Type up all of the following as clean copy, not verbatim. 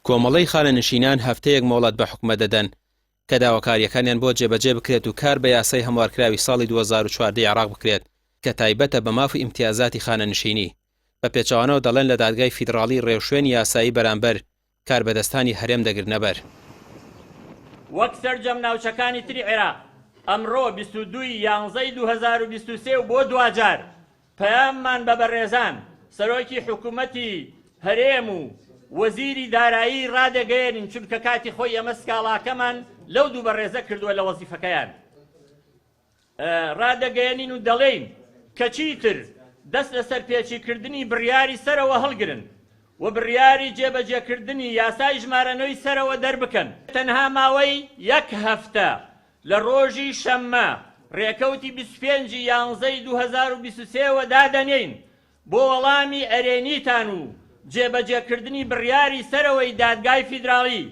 کۆمەڵەی خانەنشینان هەفتەیەک مۆڵەت بە حکومە دەدەن کە داواکاریەکانیان بۆ جێبەجێ بکرێت و کار بە یاسای هەموارکراوی ساڵی 2014 عێراق بکرێت کە تایبەتە بە ماف و ئیمتیازاتی خانەنشینی. بە پێچەوانەوە دەڵێن لە دادگای فیدراڵی ڕێوشوێنی یاسایی بەرامبەر کاربەدەستانی هەرێم دەگرنەبەر. وەک سەرجەم ناوچەکانی تری عێراق ئەمڕۆ 22/11/2023 و بۆ دوجار پەیاممان بە بەڕێزان سەرۆکی حکوومەتی هەرێم و وەزیری دارایی ڕادەگەێنین چونکە کاتی خۆی ئەمە سکاڵاکەمان لەو دوو بەڕێزە کردووە لە وەزیفەکەیان. ڕادەگەێنین و دەڵێین کە چیتر دەست لەسەر پێچیکردنی بڕیاری سەرەوە هەڵگرن و بڕیاری جێبەجێکردنی یاسای ژمارەنەوەی سەرەوە دەربکەن. تەنها ماوەی یەک هەفتە لە ڕۆژی شەممە ڕێکەوتی 25/11/2023 دادەنێین بۆ وەڵامی ئەرێنیتان و جێبەجێکردنی بڕیاری سەرەوەی دادگای فیدراڵی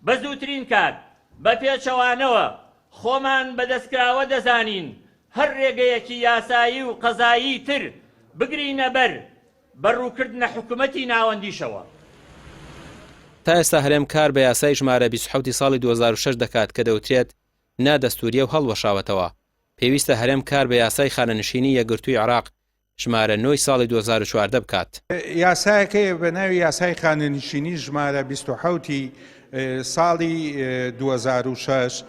بە زووترین کات بە پێچەوانەوە خۆمان بەدەستکراوە دەزانین هەر ڕێگەیەکی یاسایی و قەزایی تر بگرینە بەر بەڕووکردنە حکوومەتی ناوەندیشەوە. تا ئێستا هەرێم کار بە یاسای ژمارە 27 ساڵی 2006 دەکات کە دەوترێت نادەستوریە و هەڵوەشاوەتەوە. پێویستە هەرێم کار بە یاسای خانەنشینی یەکگرتووی عێراق ژمارە 9 ساڵی 2014 بکات. یاسایەکەی بە ناوی یاسای خانەنشینی ژمارە 27 ساڵی 2006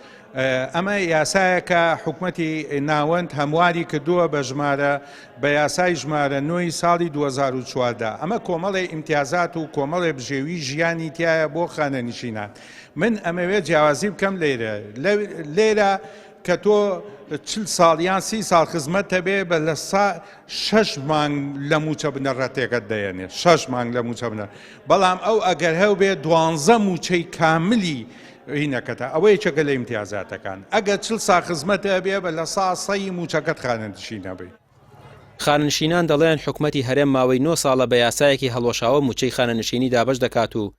ئەمە یاسایەکە حکوومەتی ناوەند هەمواری کردووە بە ژمارە بە یاسای ژمارە 9 ساڵی 2014. ئەمە کۆمەڵی ئیمتیازات و کۆمەڵی بژێوی ژیانی تایە بۆ خانەنشینان. من ئەمەوێت جیاوازی بکەم لێرە کە تۆ 40 ساڵ یان 30 ساڵ خزمەت هەبێ بە لە 6 مانگ لە موچە بنەڕەتێکت دەیەنێت 6 مانگ لە موچە بنەر. بەڵام ئەو ئەگەر هەو بێ 12 موچەی کاملی هینەکەتە ئەوە یەکێکە لە ئیمتیازاتەکان. ئەگەر 40 ساڵ خزمەت هەبێ بە لە 100 موچەکەت خانەنشینە بێ. خانەنشینان دەڵێن حکوومەتی هەرێم ماوەی 9 ساڵە بە یاسایەکی هەڵوەشاوە موچەی خانەنشینی دابەش دەکات و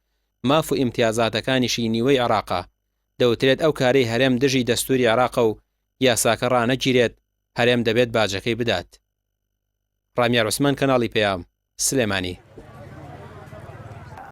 ماف و ئیمتیازاتەکانیشی نیوەی عێراقا. دەوترێت ئەو کارەی هەرێم دژی دەستوری عێراقە و یاساکە ڕانەگیرێت هەرێم دەبێت باجەکەی بدات. ڕامیار عوسمان، کەناڵی پێام، سلێمانی.